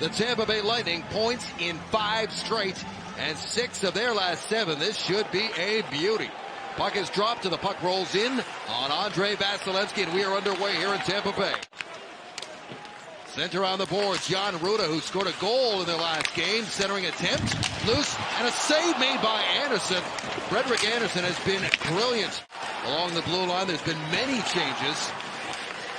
The Tampa Bay Lightning points in 5 straight and 6 of their last 7. This should be a beauty. Puck is dropped and the puck rolls in on Andrei Vasilevskiy, and we are underway here in Tampa Bay. Center on the boards, Jan Ruda, who scored a goal in their last game. Centering attempt, loose, and a save made by Anderson. Frederik Anderson has been brilliant along the blue line. There's been many changes.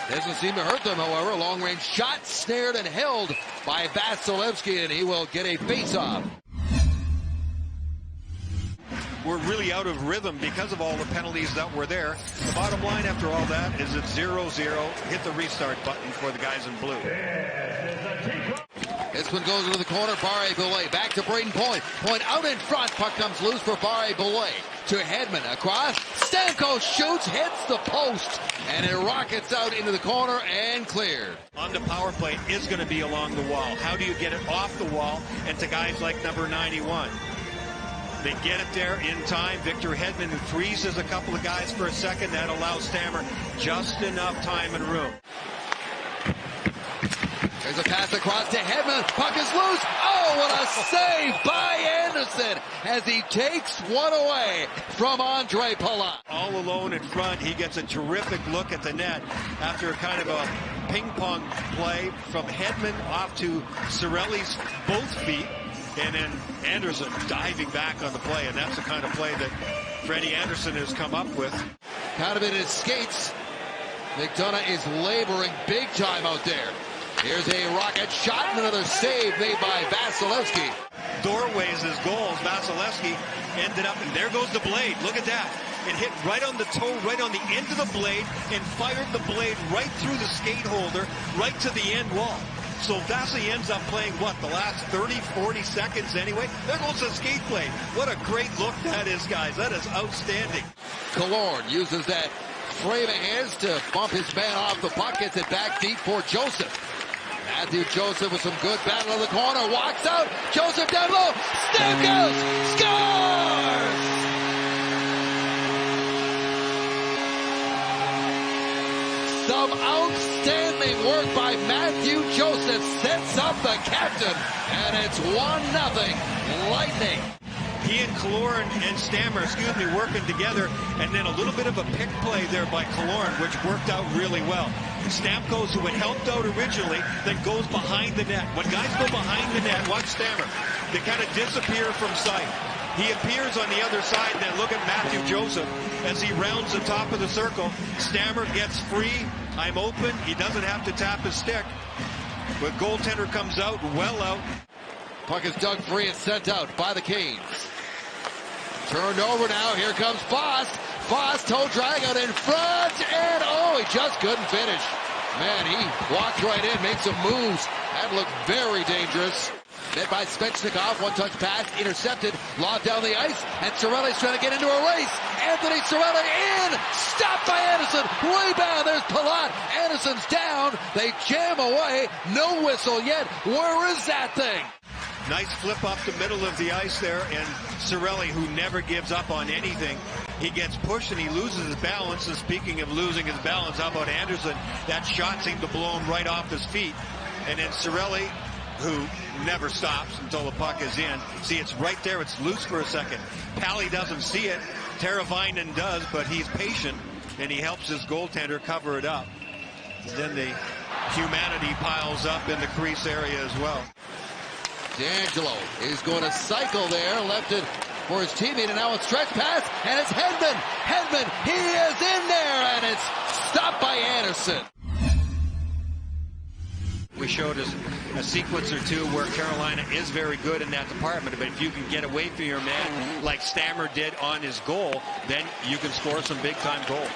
Doesn't seem to hurt them, however. Long-range shot snared and held by Vasilevskiy, and he will get a face-off. We're really out of rhythm because of all the penalties that were there. The bottom line after all that is it's 0-0. Hit the restart button for the guys in blue. This one goes into the corner. Barré-Boulet back to Braden Point. Point out in front. Puck comes loose for Barré-Boulet. To Hedman across. Stamkos shoots, hits the post, and it rockets out into the corner and cleared. On the power play is going to be along the wall. How do you get it off the wall and to guys like number 91? They get it there in time. Victor Hedman, who freezes a couple of guys for a second. That allows Stammer just enough time and room. There's a pass across to Hedman. Puck is loose. Oh, what a save by Anderson as he takes one away from Andre Palat. All alone in front. He gets a terrific look at the net after kind of a ping-pong play from Hedman off to Cirelli's both feet. And then Anderson diving back on the play, and that's the kind of play that Freddie Anderson has come up with. Kind of in his skates. McDonough is laboring big time out there. Here's a rocket shot and another save made by Vasilevskiy. Doorways his goals. Vasilevskiy ended up, and there goes the blade. Look at that. It hit right on the toe, right on the end of the blade, and fired the blade right through the skate holder, right to the end wall. So Vasily ends up playing, what, the last 30, 40 seconds anyway? There goes the skate blade. What a great look that is, guys. That is outstanding. Killorn uses that frame of his to bump his man off the puck. Gets it back deep for Joseph. Matthew Joseph with some good battle in the corner. Walks out. Joseph down low. Stamkos scores! Some outstanding work by Matthew Joseph sets up the captain, and it's 1-0 Lightning. He and Killorn and Stammer, working together, and then a little bit of a pick play there by Killorn, which worked out really well. Stamkos, who had helped out originally, then goes behind the net. When guys go behind the net, watch Stammer. They kind of disappear from sight. He appears on the other side, and then look at Matthew Joseph as he rounds the top of the circle. Stammer gets free. I'm open. He doesn't have to tap his stick. But goaltender comes out, well out. Puck is dug free and sent out by the Canes. Turned over now. Here comes Foss. Foss toe drag out in front, and oh, he just couldn't finish. Man, he walked right in, made some moves. That looked very dangerous. Met by Svechnikov, one-touch pass, intercepted, lobbed down the ice, and Cirelli's trying to get into a race. Anthony Cirelli in, stopped by Anderson, rebound, there's Palat. Anderson's down, they jam away, no whistle yet. Where is that thing? Nice flip up the middle of the ice there, and Cirelli, who never gives up on anything, he gets pushed and he loses his balance. And speaking of losing his balance, how about Anderson? That shot seemed to blow him right off his feet. And then Cirelli, who never stops until the puck is in. See, it's right there. It's loose for a second. Pally doesn't see it. Teravainen does, but he's patient, and he helps his goaltender cover it up. And then the humanity piles up in the crease area as well. D'Angelo is going to cycle there, left it for his teammate, and now a stretch pass, and it's Hedman. Hedman, he is in there, and it's stopped by Anderson. We showed us a sequence or two where Carolina is very good in that department, but if you can get away from your man like Stammer did on his goal, then you can score some big-time goals.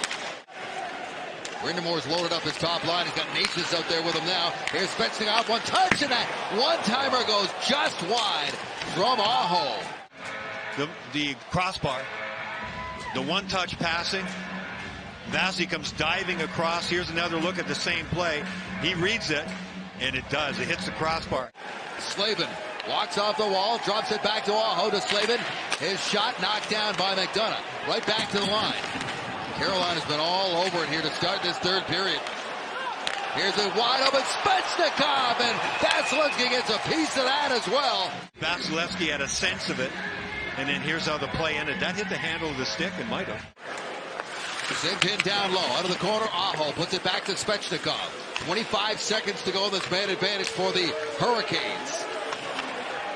Brind'Amour's loaded up his top line. He's got Natchez out there with him now. Here's Svechnikov, one touch, and that one-timer goes just wide from Aho. The crossbar, the one-touch passing. Vasi comes diving across. Here's another look at the same play. He reads it, and it does. It hits the crossbar. Slavin walks off the wall, drops it back to Aho to Slavin. His shot knocked down by McDonough. Right back to the line. Carolina's been all over it here to start this third period. Here's a wide open Svechnikov, and Vasilevsky gets a piece of that as well. Vasilevsky had a sense of it, and then here's how the play ended. That hit the handle of the stick and might have. Sink in down low, out of the corner, Aho puts it back to Svechnikov. 25 seconds to go in this man advantage for the Hurricanes.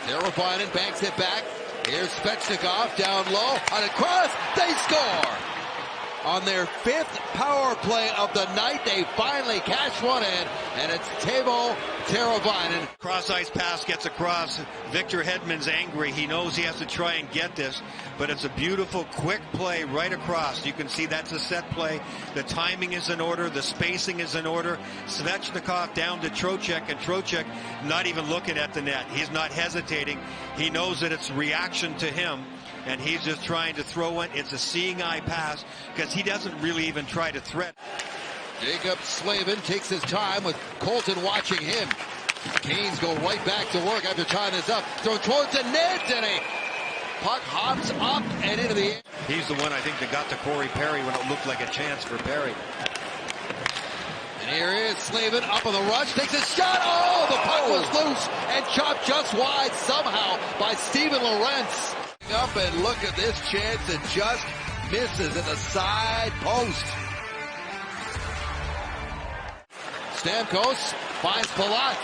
Teravainen banks it back. Here's Svechnikov down low, on a cross, they score! On their 5th power play of the night, they finally cash one in, and it's Teuvo Teravainen. Cross-ice pass gets across. Victor Hedman's angry. He knows he has to try and get this, but it's a beautiful, quick play right across. You can see that's a set play. The timing is in order. The spacing is in order. Svechnikov down to Trocheck, and Trocheck not even looking at the net. He's not hesitating. He knows that it's reaction to him, and he's just trying to throw it. It's a seeing eye pass because he doesn't really even try to threat. Jacob Slavin takes his time with Colton watching him. Canes go right back to work after tying this up. Throw towards the net, and a puck hops up and into the air. He's the one, I think, that got to Corey Perry when it looked like a chance for Perry. And here is Slavin up on the rush, takes a shot. Oh, the puck was loose and chopped just wide somehow by Steven Lorentz. Up and look at this chance, and just misses at the side post. Stamkos finds Palat.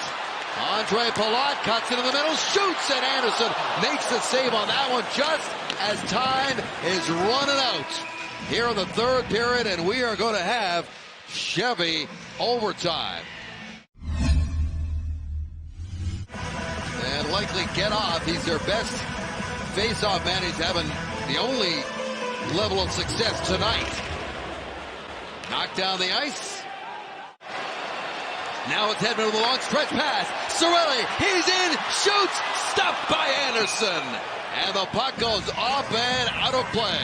Andre Palat cuts into the middle, shoots, and Anderson makes the save on that one just as time is running out here in the 3rd period, and we are going to have Chevy overtime. And likely get off. He's their best face-off man. He's having the only level of success tonight. Knocked down the ice. Now it's Hedman with a long stretch pass. Cirelli, he's in, shoots, stopped by Anderson. And the puck goes up and out of play.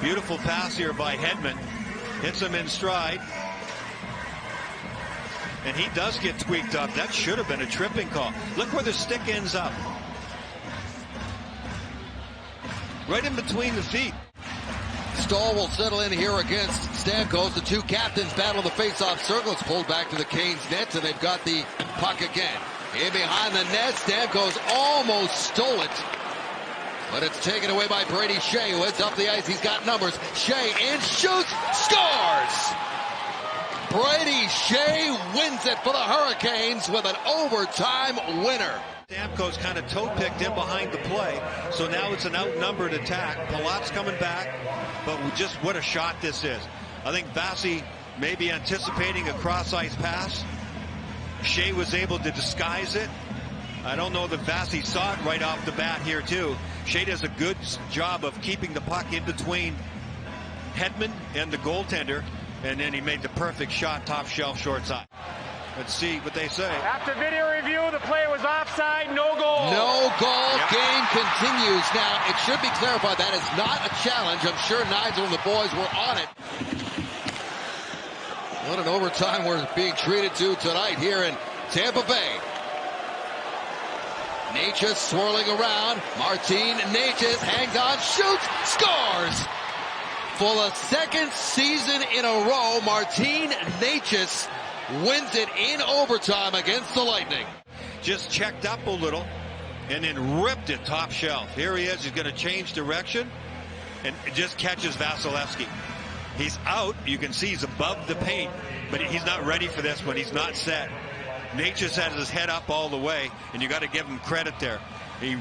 Beautiful pass here by Hedman. Hits him in stride. And he does get tweaked up. That should have been a tripping call. Look where the stick ends up. Right in between the feet. Stahl will settle in here against Stamkos. The two captains battle the face-off circle. It's pulled back to the Canes net, and they've got the puck again. In behind the net, Stamkos almost stole it. But it's taken away by Brady Shea, who heads up the ice. He's got numbers. Shea in, shoots, scores! Brady Shea wins it for the Hurricanes with an overtime winner. Stamkos kind of toe-picked in behind the play, so now it's an outnumbered attack. Palat's coming back, but just what a shot this is. I think Vasi may be anticipating a cross-ice pass. Shea was able to disguise it. I don't know that Vasi saw it right off the bat here, too. Shea does a good job of keeping the puck in between Hedman and the goaltender, and then he made the perfect shot, top shelf, short side. Let's see what they say. After video review, the play was offside, no goal. No goal. Yep. Game continues. Now, it should be clarified that is not a challenge. I'm sure Nigel and the boys were on it. What an overtime we're being treated to tonight here in Tampa Bay. Necas swirling around. Martin Necas hangs on, shoots, scores! For the 2nd season in a row, Martin Necas wins it in overtime against the Lightning. Just checked up a little and then ripped it top shelf. Here he is. He's going to change direction and just catches Vasilevsky. He's out. You can see he's above the paint, but he's not ready for this one. He's not set. Necas has his head up all the way, and you got to give him credit there. He